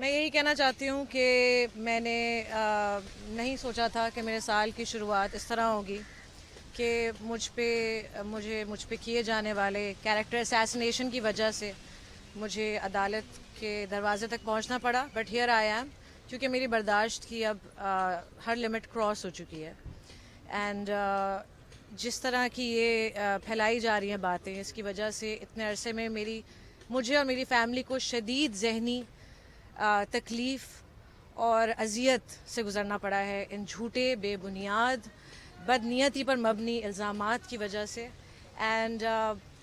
मैं यही कहना चाहती हूँ कि मैंने नहीं सोचा था कि मेरे साल की शुरुआत इस तरह होगी कि मुझ पे किए जाने वाले कैरेक्टर असैसिनेशन की वजह से मुझे अदालत के दरवाजे तक पहुँचना पड़ा। बट हियर आई एम, क्योंकि मेरी बर्दाश्त की अब हर लिमिट क्रॉस हो चुकी है। एंड जिस तरह की ये फैलाई जा रही हैं बातें, इसकी वजह से इतने अरसे में मुझे और मेरी फ़ैमिली को शदीद ज़हनी तकलीफ़ और अज़ियत से गुज़रना पड़ा है इन झूठे बेबुनियाद बदनीयती पर मबनी इल्ज़ामात की वजह से। And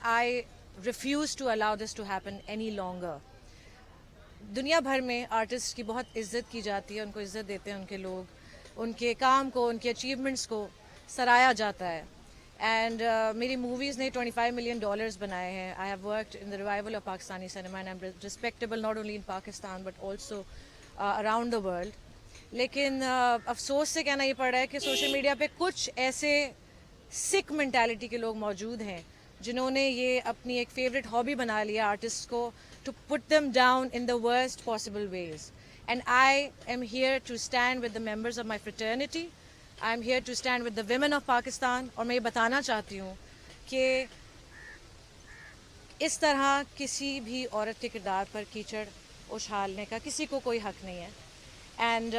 I refuse to allow this to happen any longer. दुनिया भर में आर्टिस्ट की बहुत इज़्ज़त की जाती है, उनको इज़्ज़त देते हैं उनके लोग, उनके काम को, उनके अचीवमेंट्स को सराहा जाता है। एंड मेरी मूवीज़ ने $25 मिलियन बनाए हैं। I have worked in the revival of Pakistani cinema and I M respectable not only in Pakistan but also around the world. लेकिन अफसोस से कहना ये पड़ रहा है कि सोशल मीडिया पे कुछ ऐसे सिक मेंटालिटी के लोग मौजूद हैं जिन्होंने ये अपनी एक फेवरेट हॉबी बना लिया आर्टिस्ट को, to put them down in the worst possible ways. And I am here to stand with the members of my fraternity, I am here to stand with the women of Pakistan. और मैं ये बताना चाहती हूँ कि इस तरह किसी भी औरत के किरदार पर कीचड़ उछालने का किसी को कोई हक नहीं है। एंड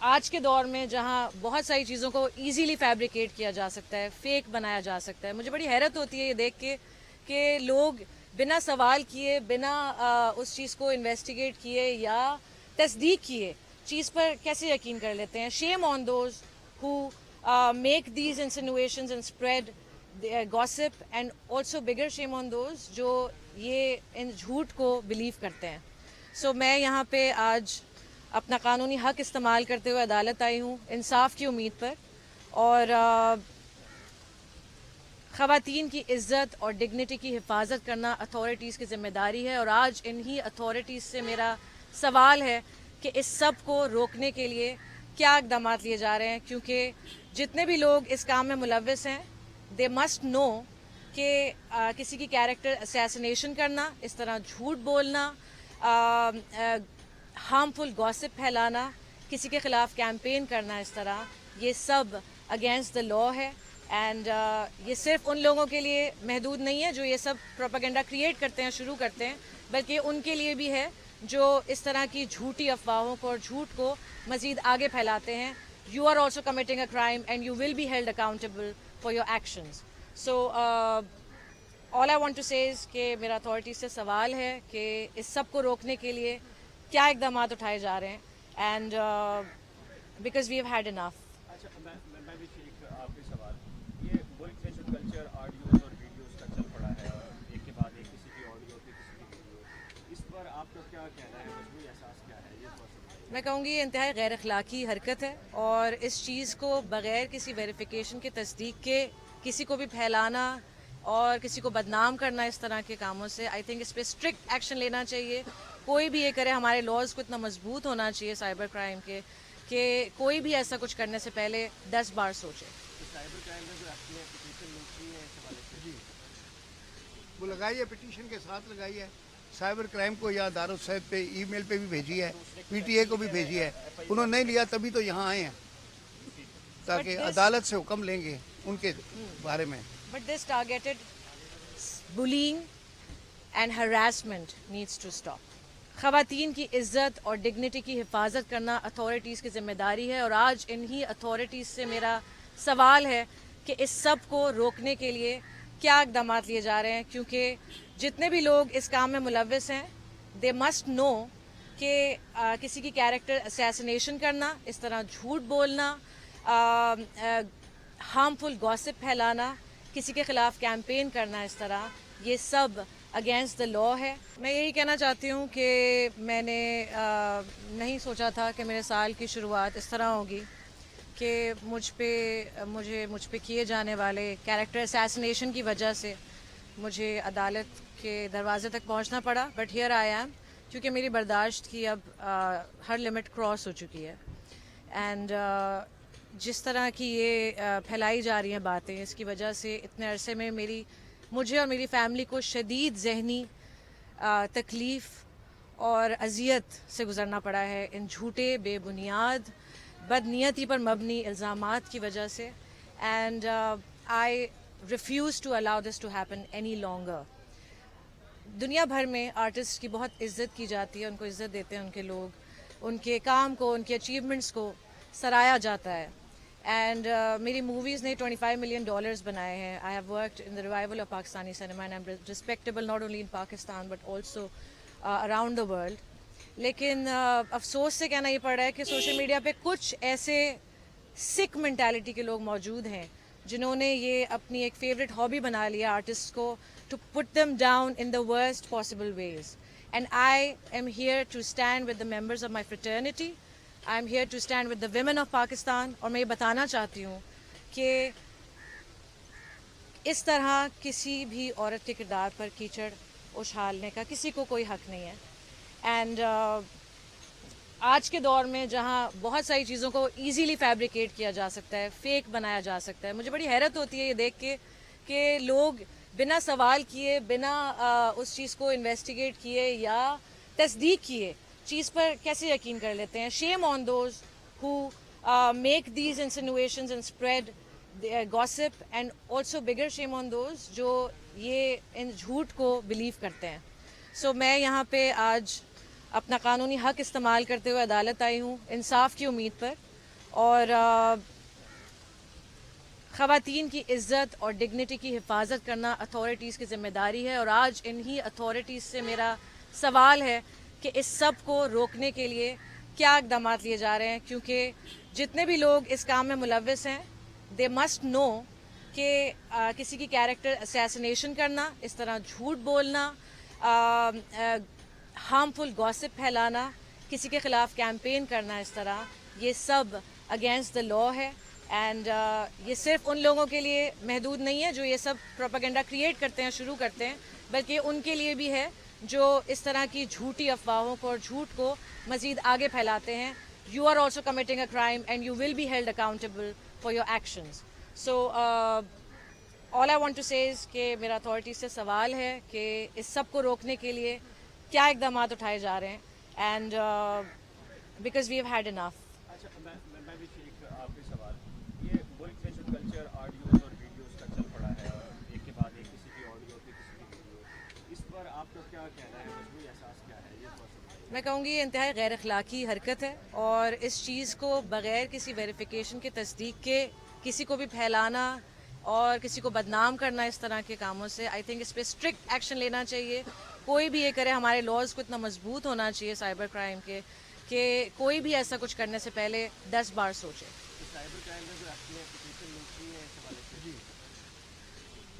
आज के दौर में जहाँ बहुत सारी चीज़ों को ईजीली फैब्रिकेट किया जा सकता है, फेक बनाया जा सकता है, मुझे बड़ी हैरत होती है ये देख के कि लोग बिना सवाल किए, बिना उस चीज़ को इन्वेस्टिगेट किए या तस्दीक किए चीज़ पर कैसे यकीन कर लेते हैं। Shame on those who make these insinuations and spread gossip, and also bigger shame on those जो ये इन झूठ को बिलीव करते हैं। सो मैं यहाँ पे आज अपना कानूनी हक इस्तेमाल करते हुए अदालत आई हूँ इंसाफ की उम्मीद पर। और ख़वातीन की इज़्ज़त और डिग्निटी की हिफाजत करना अथॉरिटीज़ की ज़िम्मेदारी है। और आज इन्हीं अथॉरिटीज़ से मेरा सवाल है कि इस सब को रोकने के लिए क्या इक़दाम लिए जा रहे हैं, क्योंकि जितने भी लोग इस काम में मुलव्वस हैं दे मस्ट नो कि किसी की कैरेक्टर असैसिनेशन करना, इस तरह झूठ बोलना, हार्मफुल गॉसिप फैलाना, किसी के ख़िलाफ़ कैंपेन करना, इस तरह ये सब अगेंस्ट द लॉ है। एंड ये सिर्फ उन लोगों के लिए महदूद नहीं है जो ये सब प्रोपेगेंडा क्रिएट करते हैं, शुरू करते हैं, बल्कि उनके लिए भी है जो इस तरह की झूठी अफवाहों को और झूठ को मज़ीद आगे फैलाते हैं। You are also committing a crime and you will be held accountable for your actions. So all I want to say is कि मेरा अथॉरिटी से सवाल है कि इस सब को रोकने के लिए क्या इक़दाम उठाए जा रहे हैं। And because we have had enough. अच्छा, मैं भी एक आखिरी सवाल, ये मुल्क में जो कल्चर ऑडियोज और वीडियोस का चल पड़ा है, एक के बाद एक किसी की ऑडियो फिर किसी की वीडियो, इस पर आपका क्या कहना है, मजबूरी एहसास क्या है? ये मैं कहूँगी ये इंतहाई गैर अखलाकी हरकत है और इस चीज़ को बग़ैर किसी वेरिफिकेशन के, तस्दीक के किसी को भी फैलाना और किसी को बदनाम करना इस तरह के कामों से, आई थिंक इस पर स्ट्रिक्ट एक्शन लेना चाहिए। कोई भी ये करे, हमारे लॉज को इतना मजबूत होना चाहिए साइबर क्राइम के कि कोई भी ऐसा कुछ करने से पहले 10 बार सोचे। साइबर क्राइम में जो आपने पिटीशन लिखी है इस हवाले से, जी वो लगाई है, पिटीशन के साथ लगाई है। साइबर क्राइम को या दारुल सैद पे ईमेल पे भी भेजी है, पीटीए को भी भेजी है। उन्होंने नहीं लिया तभी तो यहाँ आए हैं ताकि अदालत से हुक्म लेंगे उनके बारे में। But this targeted bullying and harassment needs to stop. ख़वातीन की इज़्ज़त और डिग्निटी की हिफाजत करना अथॉरिटीज़ की ज़िम्मेदारी है। और आज इन्हीं अथॉरिटीज़ से मेरा सवाल है कि इस सब को रोकने के लिए क्या इक़दाम लिए जा रहे हैं, क्योंकि जितने भी लोग इस काम में मुलव्वस हैं दे मस्ट नो कि किसी की कैरेक्टर असैसिनेशन करना, इस तरह झूठ बोलना, हार्मफुल गॉसिप फैलाना, किसी के ख़िलाफ़ कैंपेन करना, इस तरह ये सब अगेंस्ट द लॉ है। मैं यही कहना चाहती हूँ कि मैंने नहीं सोचा था कि मेरे साल की शुरुआत इस तरह होगी कि मुझ पे किए जाने वाले कैरेक्टर असैसिनेशन की वजह से मुझे अदालत के दरवाजे तक पहुँचना पड़ा। बट हियर आई एम, क्योंकि मेरी बर्दाश्त की अब हर लिमिट क्रॉस हो चुकी है। एंड जिस तरह की ये फैलाई जा रही हैं बातें, इसकी वजह से इतने अरसे में मुझे और मेरी फ़ैमिली को शदीद ज़हनी तकलीफ़ اور اذیت سے گزرنا پڑا ہے ان جھوٹے بے بنیاد بدنیتی پر مبنی الزامات کی وجہ سے. And I refuse to allow this to happen any longer. دنیا بھر میں آرٹسٹ کی بہت عزت کی جاتی ہے, ان کو عزت دیتے ہیں ان کے لوگ, ان کے کام کو, ان کے اچیومنٹس کو سراہا جاتا ہے. اینڈ میری موویز نے $25 million بنائے ہیں. I have worked in the revival of Pakistani cinema and I M respectable not only in Pakistan but also around the world. لیکن افسوس سے کہنا یہ پڑ رہا ہے کہ سوشل میڈیا پہ کچھ ایسے سکھ مینٹیلٹی کے لوگ موجود ہیں جنہوں نے یہ اپنی ایک فیوریٹ ہابی بنا لیا آرٹسٹ کو, to put them down in the worst possible ways. And I am here to stand with the members of my fraternity. I am here to stand with the women of Pakistan. اور میں یہ بتانا چاہتی ہوں کہ اس طرح کسی بھی عورت کے کردار پر کیچڑ اچھالنے کا کسی کو کوئی حق نہیں ہے. اینڈ آج کے دور میں جہاں بہت ساری چیزوں کو ایزیلی فیبریکیٹ کیا جا سکتا ہے, فیک بنایا جا سکتا ہے, مجھے بڑی حیرت ہوتی ہے یہ دیکھ کے کہ لوگ بنا سوال کیے, بنا اس چیز کو انویسٹیگیٹ کیے یا تصدیق کیے چیز پر کیسے یقین کر لیتے ہیں. Shame on those who make these insinuations and spread gossip, and also bigger shame on those جو یہ ان جھوٹ کو بلیو کرتے ہیں. سو میں یہاں پہ آج اپنا قانونی حق استعمال کرتے ہوئے عدالت آئی ہوں انصاف کی امید پر. اور خواتین کی عزت اور ڈگنیٹی کی حفاظت کرنا اتھارٹیز کی ذمہ داری ہے. اور آج انہی اتھارٹیز سے میرا سوال ہے کہ اس سب کو روکنے کے لیے کیا اقدامات لیے جا رہے ہیں, کیونکہ جتنے بھی لوگ اس کام میں ملوث ہیں دے مسٹ نو کہ کسی کی کیریکٹر اسیسینیشن کرنا, اس طرح جھوٹ بولنا, ہارمفل گاسپ پھیلانا, کسی کے خلاف کیمپین کرنا, اس طرح یہ سب اگینسٹ دا لا ہے. اینڈ یہ صرف ان لوگوں کے لیے محدود نہیں ہے جو یہ سب پروپیگنڈا کریٹ کرتے ہیں, شروع کرتے ہیں, بلکہ ان کے لیے بھی ہے جو اس طرح کی جھوٹی افواہوں کو اور جھوٹ کو مزید آگے پھیلاتے ہیں. You are also committing a crime and you will be held accountable for your actions. So all I want to say is کہ میرا اتھارٹیز سے سوال ہے کہ اس سب کو روکنے کے لیے کیا اقدامات اٹھائے جا رہے ہیں. And because we have had enough. اچھا, میں بھی ایک آخری سوال, یہ ملک میں جو کلچر آڈیوز اور ویڈیوز کا چل پڑا ہے, ایک کے بعد ایک کسی کی آڈیو پہ کسی کی ویڈیو, اس پر آپ کو کیا کہنا ہے, مجموعی احساس کیا ہے؟ یہ میں کہوں گی یہ انتہائی غیر اخلاقی حرکت ہے, اور اس چیز کو بغیر کسی ویریفیکیشن کے, تصدیق کے کسی کو بھی پھیلانا اور کسی کو بدنام کرنا اس طرح کے کاموں سے, آئی تھنک اس پہ اسٹرکٹ ایکشن لینا چاہیے. کوئی بھی یہ کرے, ہمارے لاز کو اتنا مضبوط ہونا چاہیے سائبر کرائم کے کہ کوئی بھی ایسا کچھ کرنے سے پہلے 10 بار سوچے. سائبر کرائم میں جو آپ نے پٹیشن لکھی ہے اس حوالے سے, جی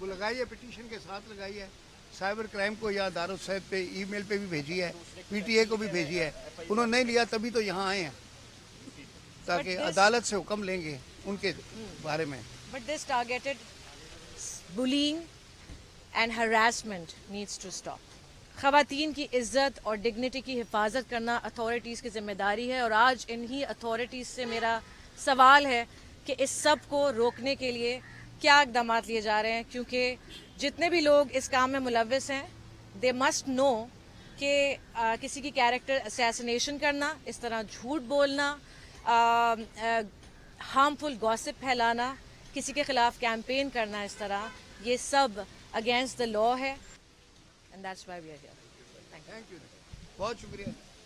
وہ لگائی ہے, پٹیشن کے ساتھ لگائی ہے. سائبر کرائم کو یا دارالسعید پہ ای میل پہ بھی بھیجی ہے, پی ٹی اے کو بھی بھیجی ہے. انہوں نے نہیں لیا تبھی تو یہاں آئے ہیں تاکہ عدالت سے حکم لیں گے ان کے بارے میں. But this targeted bullying and harassment needs to stop. خواتین کی عزت اور ڈگنیٹی کی حفاظت کرنا اتھارٹیز کی ذمہ داری ہے. اور آج انہی اتھارٹیز سے میرا سوال ہے کہ اس سب کو روکنے کے لیے کیا اقدامات لیے جا رہے ہیں, کیونکہ جتنے بھی لوگ اس کام میں ملوث ہیں دے مسٹ نو کہ کسی کی کیریکٹر اسیسینیشن کرنا, اس طرح جھوٹ بولنا, ہارمفل گاسپ پھیلانا, کسی کے خلاف کیمپین کرنا, اس طرح یہ سب اگینسٹ دا لا ہے. And that's why we are here. Thank you, بہت شکریہ.